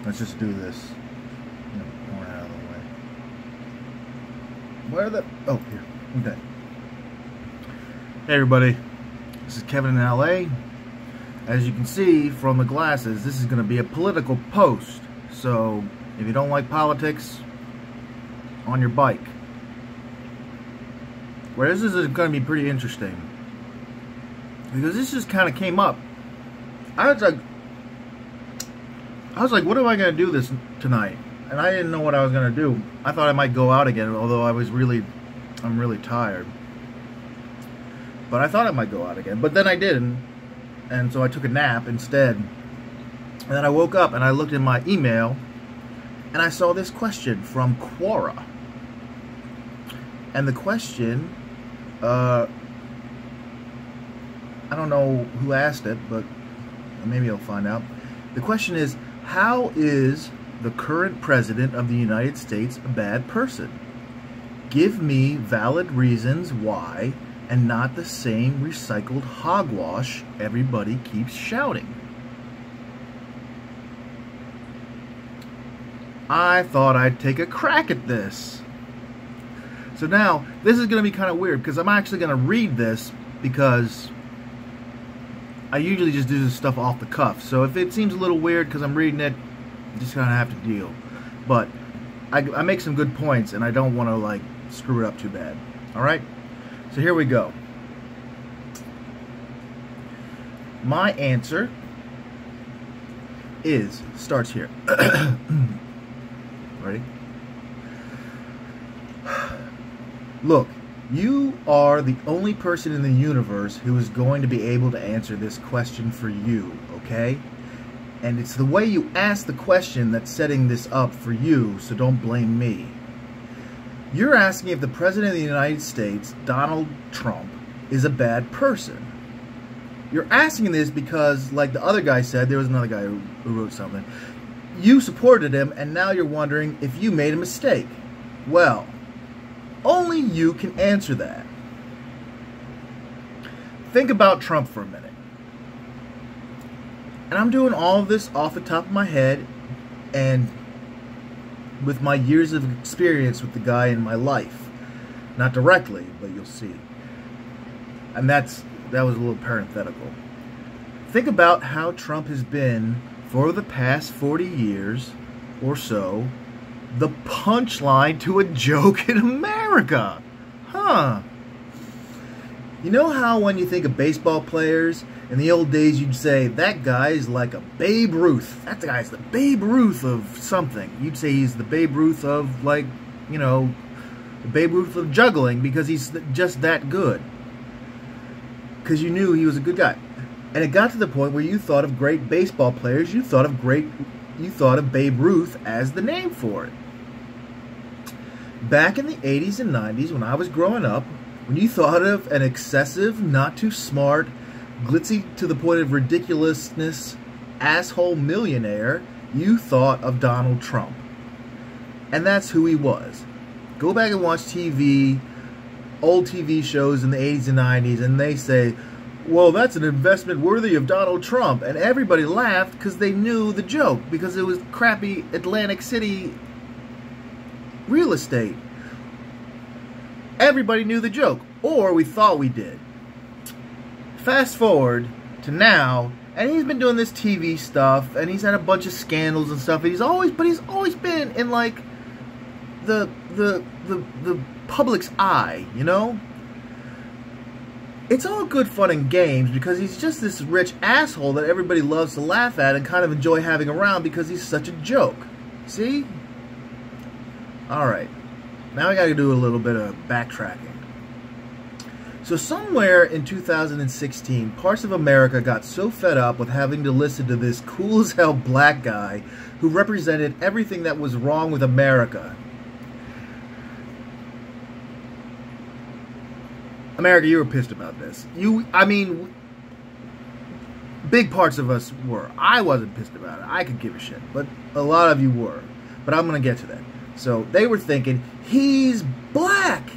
Let's just do this. More out of the way. Where are the... Oh, here. Okay. Hey, everybody. This is Kevin in LA. As you can see from the glasses, this is going to be a political post. So, if you don't like politics, on your bike. Whereas this is going to be pretty interesting. Because this just kind of came up. I was like, what am I going to do this tonight? And I didn't know what I was going to do. I thought I might go out again, although I'm really tired. But I thought I might go out again. But then I didn't. And so I took a nap instead. And then I woke up and I looked in my email and I saw this question from Quora. And the question, I don't know who asked it, but maybe I'll find out. The question is, how is the current president of the United States a bad person? Give me valid reasons why, and not the same recycled hogwash everybody keeps shouting. I thought I'd take a crack at this. So now, this is going to be kind of weird, because I'm actually going to read this, because I usually just do this stuff off the cuff. So if it seems a little weird because I'm reading it, I'm just going to have to deal. But I make some good points, and I don't want to, like, screw it up too bad. Alright? So here we go. My answer starts here. Ready? Look, you are the only person in the universe who is going to be able to answer this question for you, okay? And it's the way you ask the question that's setting this up for you, so don't blame me. You're asking if the President of the United States, Donald Trump, is a bad person. You're asking this because, like the other guy said, there was another guy who wrote something. You supported him, and now you're wondering if you made a mistake. Well, only you can answer that. Think about Trump for a minute. And I'm doing all of this off the top of my head and with my years of experience with the guy in my life. Not directly, but you'll see. And that was a little parenthetical. Think about how Trump has been for the past 40 years or so the punchline to a joke in America. Huh. You know how when you think of baseball players, in the old days you'd say, that guy's like a Babe Ruth. That guy's the Babe Ruth of something. You'd say he's the Babe Ruth of, like, you know, the Babe Ruth of juggling because he's just that good. Because you knew he was a good guy. And it got to the point where you thought of great baseball players, you thought of Babe Ruth as the name for it. Back in the 80s and 90s, when I was growing up, when you thought of an excessive, not too smart, glitzy to the point of ridiculousness, asshole millionaire, you thought of Donald Trump. And that's who he was. Go back and watch TV, old TV shows in the 80s and 90s, and they say, well, that's an investment worthy of Donald Trump. And everybody laughed because they knew the joke, because it was crappy Atlantic City real estate. Everybody knew the joke, or we thought we did. Fast forward to now, and he's been doing this TV stuff, and he's had a bunch of scandals and stuff. And he's always been in, like, the public's eye, you know? It's all good fun and games because he's just this rich asshole that everybody loves to laugh at and kind of enjoy having around because he's such a joke. See? Alright. Now I gotta do a little bit of backtracking. So somewhere in 2016, parts of America got so fed up with having to listen to this cool as hell black guy who represented everything that was wrong with America. America, you were pissed about this. I mean, big parts of us were. I wasn't pissed about it. I could give a shit. But a lot of you were. But I'm going to get to that. So they were thinking, he's black.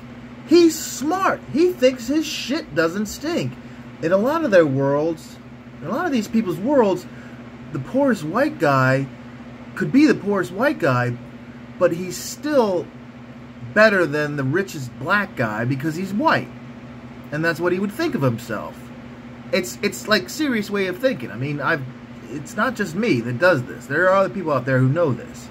He's smart. He thinks his shit doesn't stink. In a lot of their worlds, in a lot of these people's worlds, the poorest white guy could be the poorest white guy, but he's still better than the richest black guy because he's white. And that's what he would think of himself. It's like serious way of thinking. I mean, it's not just me that does this. There are other people out there who know this.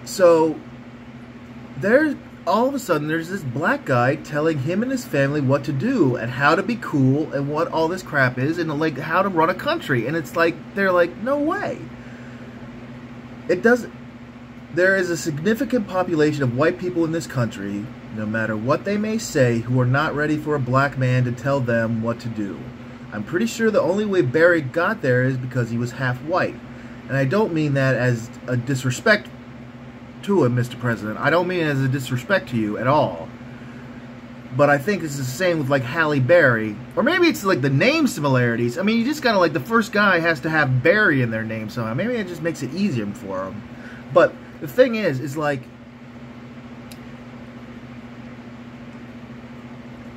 So there's all of a sudden there's this black guy telling him and his family what to do and how to be cool and what all this crap is and like how to run a country, and it's like they're like, no way. It doesn't. There is a significant population of white people in this country, no matter what they may say, who are not ready for a black man to tell them what to do. I'm pretty sure the only way Barry got there is because he was half white. And I don't mean that as a disrespect to him, Mr. President. I don't mean it as a disrespect to you at all. But I think it's the same with like Halle Berry. Or maybe it's like the name similarities. I mean, you just gotta like the first guy has to have Barry in their name somehow. Maybe it just makes it easier for him. But the thing is like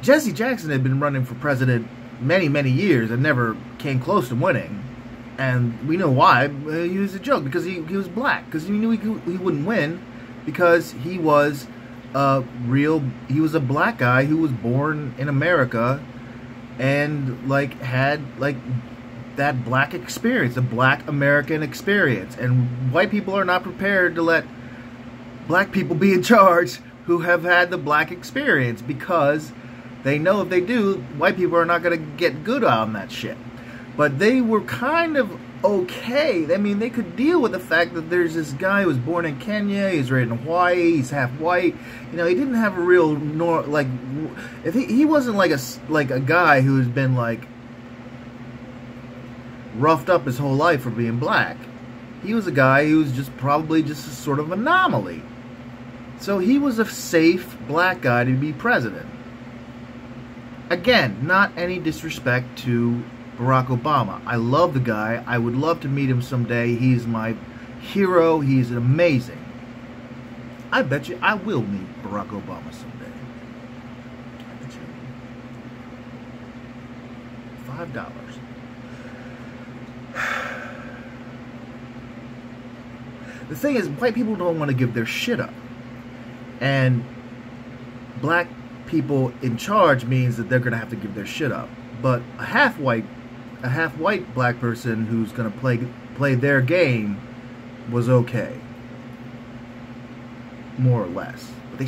Jesse Jackson had been running for president many, many years and never came close to winning. And we know why. He was a joke because he was black. Because he knew he wouldn't win because he was he was a black guy who was born in America and like had like that black experience, a black American experience. And white people are not prepared to let black people be in charge who have had the black experience because they know if they do, white people are not going to get good on that shit. But they were kind of okay. I mean, they could deal with the fact that there's this guy who was born in Kenya, he's raised in Hawaii, he's half white. You know, he didn't have a real, like, if he wasn't like a guy who's been, like, roughed up his whole life for being black. He was a guy who was just probably just a sort of anomaly. So he was a safe black guy to be president. Again, not any disrespect to Barack Obama. I love the guy. I would love to meet him someday. He's my hero. He's amazing. I bet you I will meet Barack Obama someday. I bet you. $5. The thing is, white people don't want to give their shit up. And black people in charge means that they're going to have to give their shit up. But a half white black person who's going to play their game was okay, more or less. But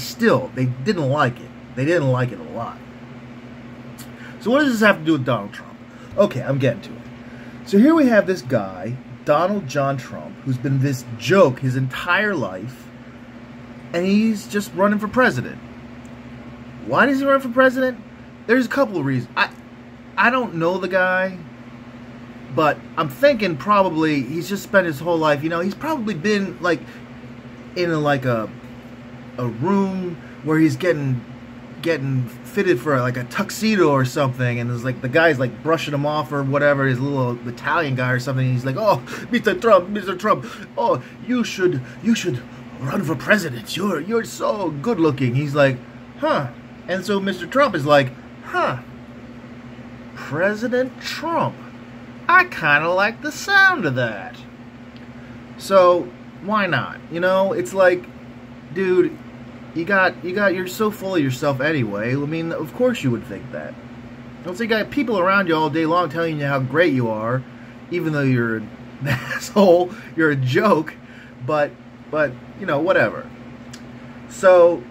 they didn't like it. They didn't like it a lot. So what does this have to do with Donald Trump? Okay, I'm getting to it. So here we have this guy, Donald John Trump, who's been this joke his entire life, and he's just running for president. Why does he run for president? There's a couple of reasons. I don't know the guy, but I'm thinking probably he's just spent his whole life, you know, he's probably been like in a room where he's getting fitted for like a tuxedo or something, and there's like the guy's like brushing him off or whatever, his little Italian guy or something, and he's like, "Oh, Mr. Trump, oh, you should run for president. You're so good looking." He's like, "Huh." And so Mr. Trump is like, "Huh. President Trump. I kind of like the sound of that. So, why not? You know, it's like, dude, you're so full of yourself anyway. I mean, of course you would think that. Once you got people around you all day long telling you how great you are, even though you're an asshole, you're a joke, but, you know, whatever. So,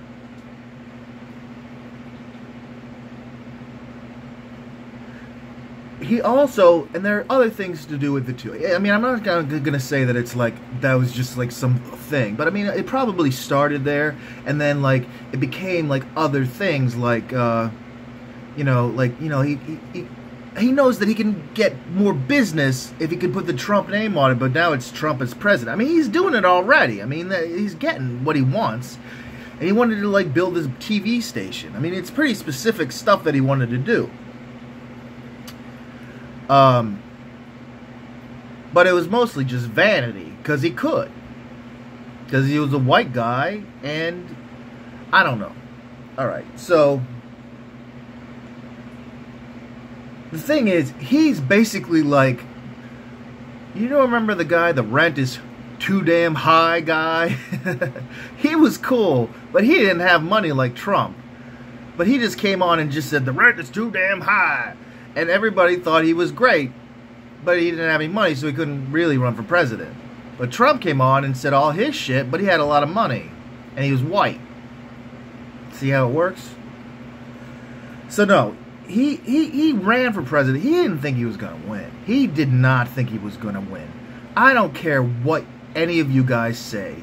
he also, and there are other things to do with it too. I mean, I'm not going to say that it's like, that was just like some thing. But I mean, it probably started there. And then like, it became like other things like, he knows that he can get more business if he could put the Trump name on it. But now it's Trump as president. I mean, he's doing it already. I mean, he's getting what he wants. And he wanted to like build his TV station. I mean, it's pretty specific stuff that he wanted to do. But it was mostly just vanity, because he could. Because he was a white guy, and I don't know. Alright, so the thing is, he's basically like, you don't remember the guy, the rent is too damn high guy? He was cool, but he didn't have money like Trump. But he just came on and just said, the rent is too damn high. And everybody thought he was great, but he didn't have any money, so he couldn't really run for president. But Trump came on and said all his shit, but he had a lot of money. And he was white. See how it works? So no, he ran for president. He didn't think he was going to win. He did not think he was going to win. I don't care what any of you guys say.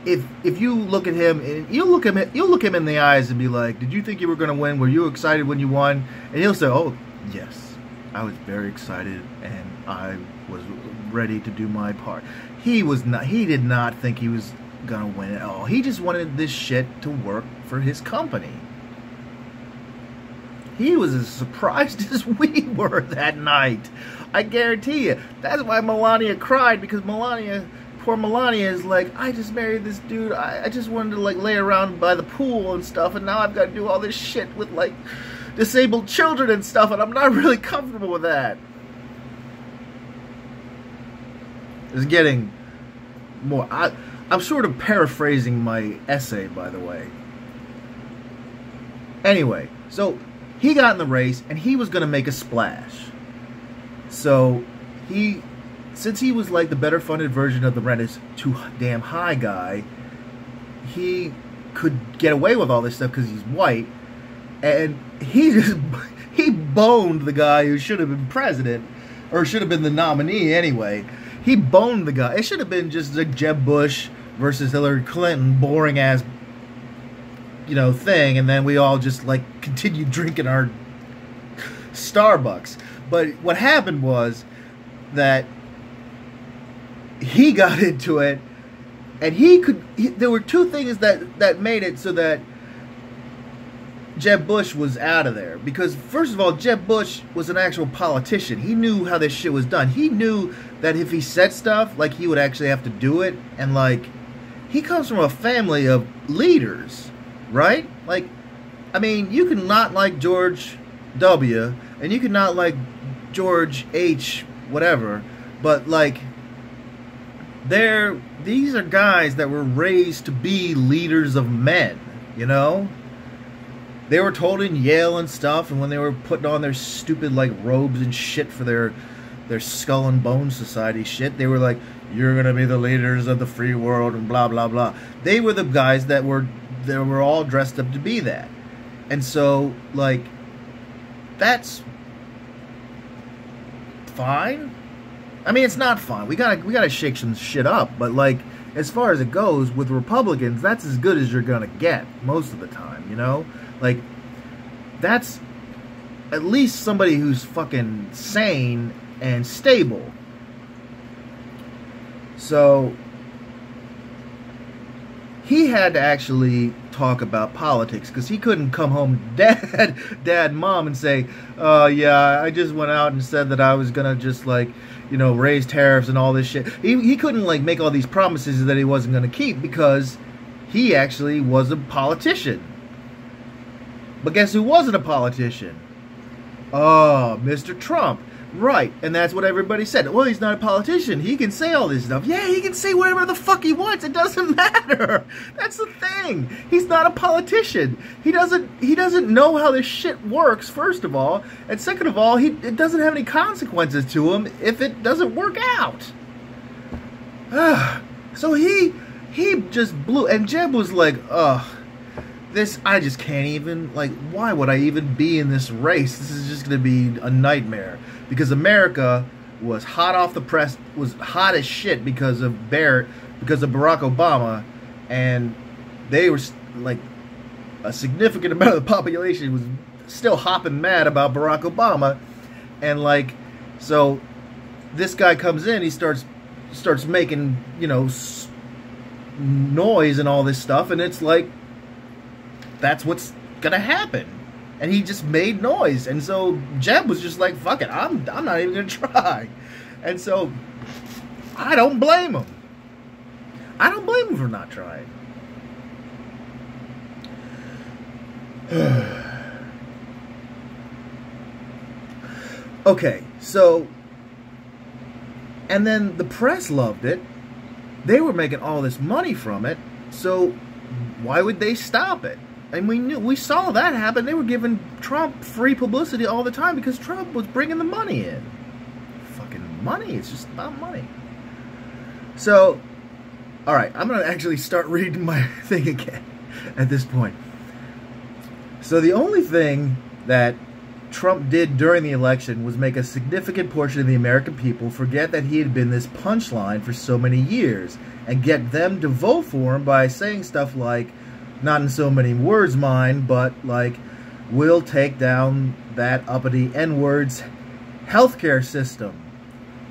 If you look at him, and you'll look him in the eyes and be like, did you think you were going to win? Were you excited when you won? And he'll say, oh, yes, I was very excited and I was ready to do my part. He did not think he was going to win at all. He just wanted this shit to work for his company. He was as surprised as we were that night. I guarantee you. That's why Melania cried, because poor Melania is like, I just married this dude. I just wanted to like lay around by the pool and stuff, and now I've got to do all this shit with like disabled children and stuff, and I'm not really comfortable with that. It's getting more. I'm sort of paraphrasing my essay, by the way. Anyway, so he got in the race, and he was going to make a splash. So since he was like the better funded version of the rent is too damn high guy, he could get away with all this stuff because he's white, and he boned the guy who should have been president, or should have been the nominee anyway. He boned the guy. It should have been just like Jeb Bush versus Hillary Clinton, boring ass, thing, and then we all just like continued drinking our Starbucks. But what happened was that he got into it, and there were two things that made it so that Jeb Bush was out of there. Because first of all, Jeb Bush was an actual politician. He knew how this shit was done. He knew that if he said stuff, like, he would actually have to do it. And like, he comes from a family of leaders, right? Like, I mean, you can not like George W. and you can not like George H. whatever, but like, these are guys that were raised to be leaders of men, They were told in Yale and stuff, and when they were putting on their stupid like robes and shit for their Skull and Bones Society shit, they were like, you're gonna be the leaders of the free world and blah blah blah. They were the guys that were all dressed up to be that. And so like, that's fine. I mean, it's not fine. We gotta shake some shit up, but like, as far as it goes with Republicans, that's as good as you're gonna get most of the time, Like, that's at least somebody who's fucking sane and stable. So he had to actually talk about politics, because he couldn't come home dad, mom, and say, yeah, I just went out and said that I was gonna just like, raise tariffs and all this shit. He couldn't like make all these promises that he wasn't gonna keep, because he actually was a politician. But guess who wasn't a politician? Oh, Mr. Trump. Right, and that's what everybody said. Well, he's not a politician. He can say all this stuff. Yeah, he can say whatever the fuck he wants. It doesn't matter. That's the thing. He's not a politician. He doesn't know how this shit works, first of all. And second of all, it doesn't have any consequences to him if it doesn't work out. So he just blew. And Jeb was like, ugh. I just can't even, like, why would I even be in this race? This is just going to be a nightmare. Because America was hot off the press, was hot as shit because of Barack Obama, and they were, like, a significant amount of the population was still hopping mad about Barack Obama. And, like, so this guy comes in, he starts making, noise and all this stuff, and it's like, that's what's gonna happen. And he just made noise, and so Jeb was just like, fuck it, I'm not even gonna try. And so I don't blame him. I don't blame him for not trying. Okay, so, and then the press loved it. They were making all this money from it, so why would they stop it? And we saw that happen. They were giving Trump free publicity all the time because Trump was bringing the money in. Fucking money, it's just about money. So, alright, I'm going to actually start reading my thing again at this point. So the only thing that Trump did during the election was make a significant portion of the American people forget that he had been this punchline for so many years and get them to vote for him by saying stuff like, not in so many words, mind, but like, we'll take down that uppity N-words healthcare system.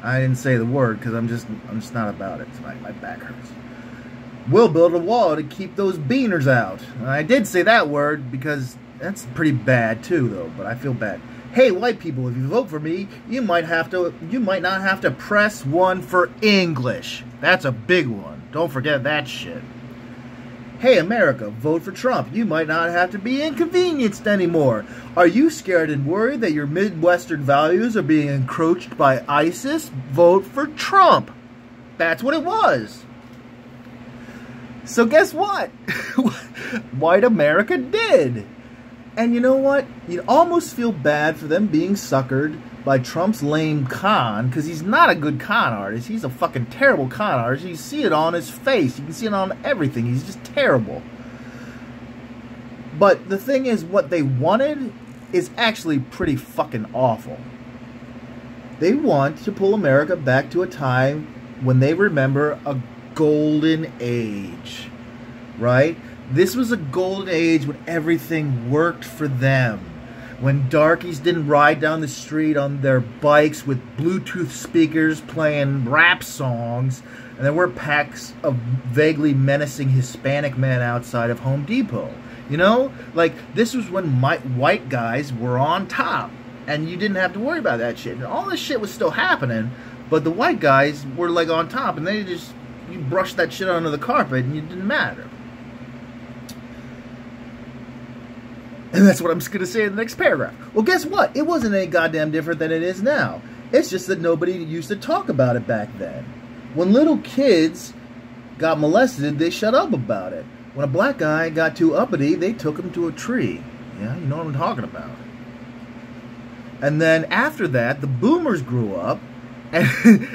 I didn't say the word because I'm just not about it. My back hurts. We'll build a wall to keep those beaners out. And I did say that word because that's pretty bad too, though. But I feel bad. Hey, white people, if you vote for me, you might not have to press 1 for English. That's a big one. Don't forget that shit. Hey, America, vote for Trump. You might not have to be inconvenienced anymore. Are you scared and worried that your Midwestern values are being encroached by ISIS? Vote for Trump. That's what it was. So guess what? White America did. And you know what? You'd almost feel bad for them being suckered by Trump's lame con, because he's not a good con artist. He's a fucking terrible con artist. You see it on his face. You can see it on everything. He's just terrible. But the thing is, what they wanted is actually pretty fucking awful. They want to pull America back to a time when they remember a golden age, right? This was a golden age when everything worked for them. When darkies didn't ride down the street on their bikes with Bluetooth speakers playing rap songs, and there were packs of vaguely menacing Hispanic men outside of Home Depot. You know? Like, this was when white guys were on top, and you didn't have to worry about that shit. And all this shit was still happening, but the white guys were, like, on top, and they just, you brushed that shit under the carpet, and it didn't matter. And that's what I'm just going to say in the next paragraph. Well, guess what? It wasn't any goddamn different than it is now. It's just that nobody used to talk about it back then. When little kids got molested, they shut up about it. When a black guy got too uppity, they took him to a tree. Yeah, you know what I'm talking about. And then after that, the boomers grew up, and,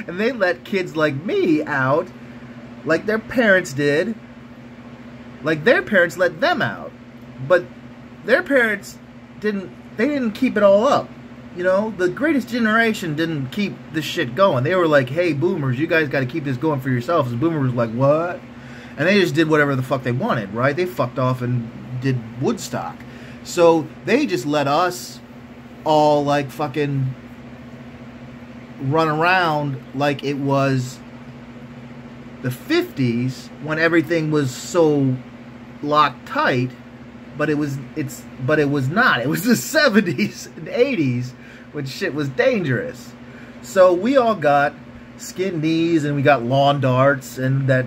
and they let kids like me out like their parents did. Like their parents let them out. But their parents didn't keep it all up. You know, the greatest generation didn't keep this shit going. They were like, hey, boomers, you guys got to keep this going for yourselves. And boomers were like, what? And they just did whatever the fuck they wanted, right? They fucked off and did Woodstock. So they just let us all, like, fucking run around like it was the 50s when everything was so locked tight. But it was not. It was the 70s and 80s when shit was dangerous. So we all got skinned knees and we got lawn darts, and that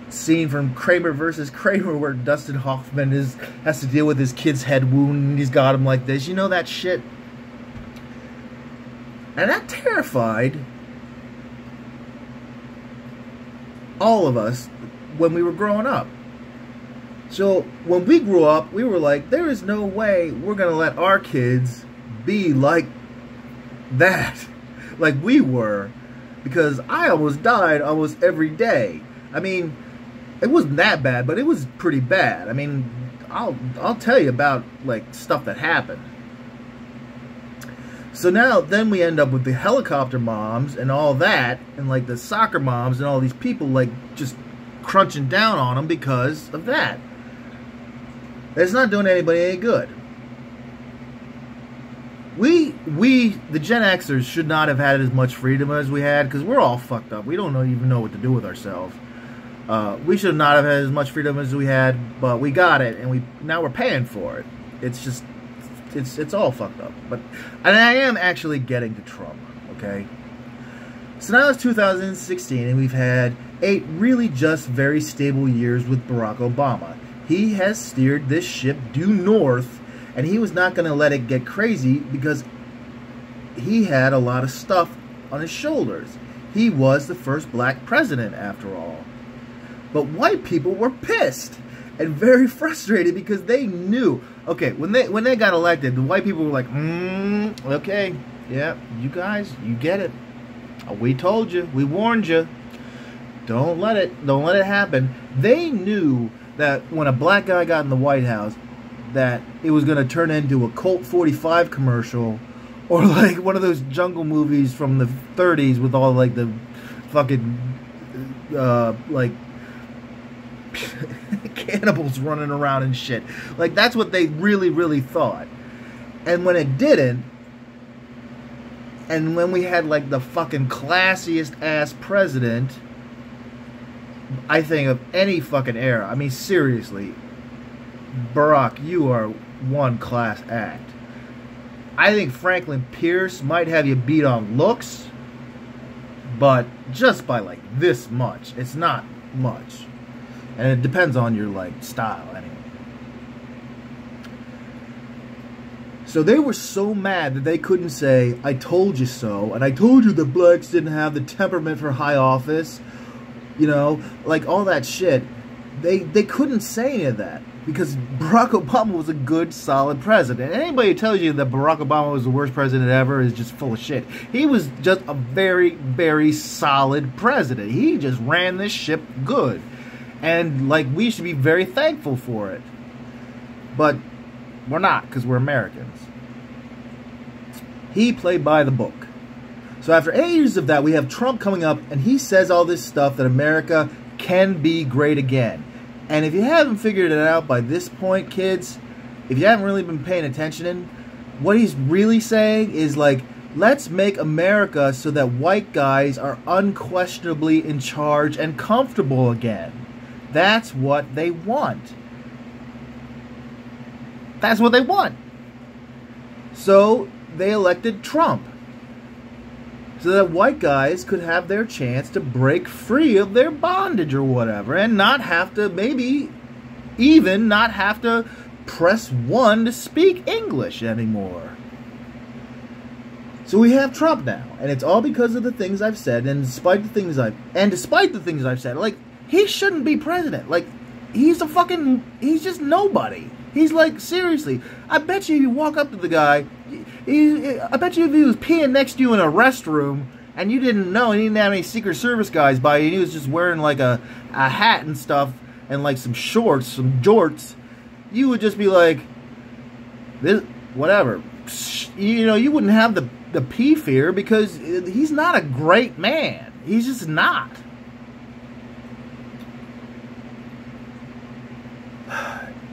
scene from Kramer versus Kramer where Dustin Hoffman has to deal with his kid's head wound and he's got him like this. You know that shit? And that terrified all of us when we were growing up. So when we grew up, we were like, there is no way we're going to let our kids be like that. Like we were. Because I almost died almost every day. I mean, it wasn't that bad, but it was pretty bad. I mean, I'll tell you about, like, stuff that happened. So now, then we end up with the helicopter moms and all that, and, like, the soccer moms and all these people, like, just crunching down on them because of that. It's not doing anybody any good. We, the Gen Xers, should not have had as much freedom as we had, because we're all fucked up. We don't even know what to do with ourselves. We should not have had as much freedom as we had, but we got it, and now we're paying for it. It's just, it's all fucked up. And I am actually getting to Trump, okay? So now it's 2016, and we've had 8 really just very stable years with Barack Obama. He has steered this ship due north, and he was not going to let it get crazy because he had a lot of stuff on his shoulders. He was the first black president, after all. But white people were pissed and very frustrated because they knew. Okay, when they got elected, the white people were like, okay, yeah, you guys, you get it. We told you, we warned you. Don't let it happen. They knew that when a black guy got in the White House, that it was going to turn into a Colt 45 commercial, or like one of those jungle movies from the 30s with all like the fucking like cannibals running around and shit. Like, that's what they really, really thought. And when it didn't, and when we had like the fucking classiest ass president, I think, of any fucking era. I mean, seriously, Barack, you are one class act. I think Franklin Pierce might have you beat on looks, but just by like this much. It's not much. And it depends on your like style anyway. So they were so mad that they couldn't say, I told you so, and I told you the blacks didn't have the temperament for high office. You know, like all that shit. They couldn't say any of that because Barack Obama was a good, solid president. And anybody who tells you that Barack Obama was the worst president ever is just full of shit. He was just a very, very solid president. He just ran this ship good. And, like, we should be very thankful for it. But we're not, because we're Americans. He played by the book. So after 8 years of that, we have Trump coming up, and he says all this stuff that America can be great again. And if you haven't figured it out by this point, kids, if you haven't really been paying attention, what he's really saying is, like, let's make America so that white guys are unquestionably in charge and comfortable again. That's what they want. That's what they want. So they elected Trump, so that white guys could have their chance to break free of their bondage or whatever, and not have to, maybe even not have to press 1 to speak English anymore. So we have Trump now, and it's all because of the things I've said, and despite the things I've said, like, he shouldn't be president. Like, he's just nobody. He's like, seriously, I bet you if you walk up to the guy, I bet you if he was peeing next to you in a restroom and you didn't know, and he didn't have any Secret Service guys by you, and he was just wearing like a hat and stuff and like some shorts, some jorts, you would just be like, this, whatever. You know, you wouldn't have the pee fear because he's not a great man. He's just not.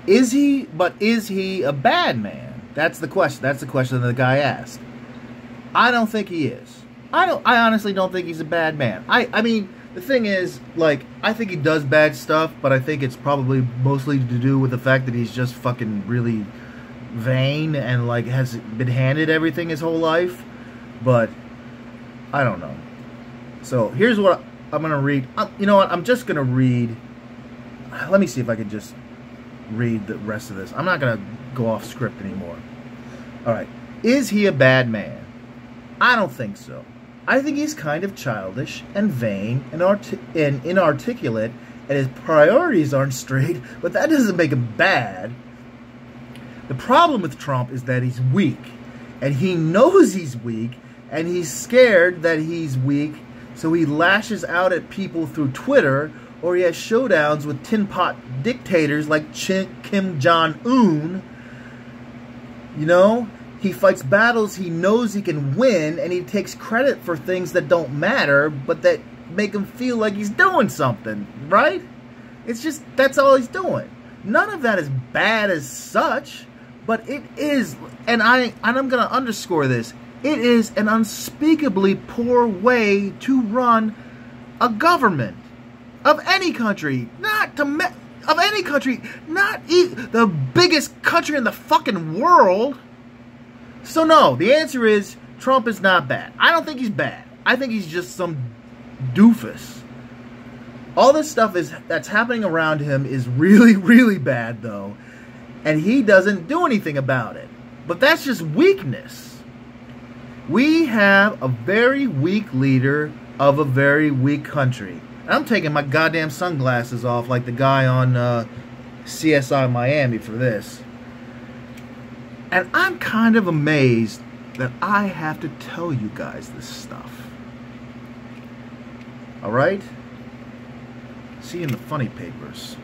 Is he a bad man? That's the question. That's the question that the guy asked. I don't think he is. I honestly don't think he's a bad man. I mean, the thing is, like, I think he does bad stuff, but I think it's probably mostly to do with the fact that he's just fucking really vain and, like, has been handed everything his whole life. But I don't know. So here's what I'm gonna read. You know what? I'm just gonna read. Let me see if I can just read the rest of this. I'm not going to go off script anymore. Alright. Is he a bad man? I don't think so. I think he's kind of childish and vain and inarticulate, and his priorities aren't straight, but that doesn't make him bad. The problem with Trump is that he's weak, and he knows he's weak, and he's scared that he's weak, so he lashes out at people through Twitter, or he has showdowns with tin pot dictators like Kim Jong-un. You know, he fights battles he knows he can win, and he takes credit for things that don't matter, but that make him feel like he's doing something, right? It's just, that's all he's doing. None of that is bad as such, but it is, and I'm going to underscore this, it is an unspeakably poor way to run a government. Of any country, the biggest country in the fucking world. So no, the answer is Trump is not bad. I don't think he's bad. I think he's just some doofus. All this stuff that's happening around him is really, really bad though, and he doesn't do anything about it. But that's just weakness. We have a very weak leader of a very weak country. I'm taking my goddamn sunglasses off like the guy on CSI Miami for this. And I'm kind of amazed that I have to tell you guys this stuff. Alright? See you in the funny papers.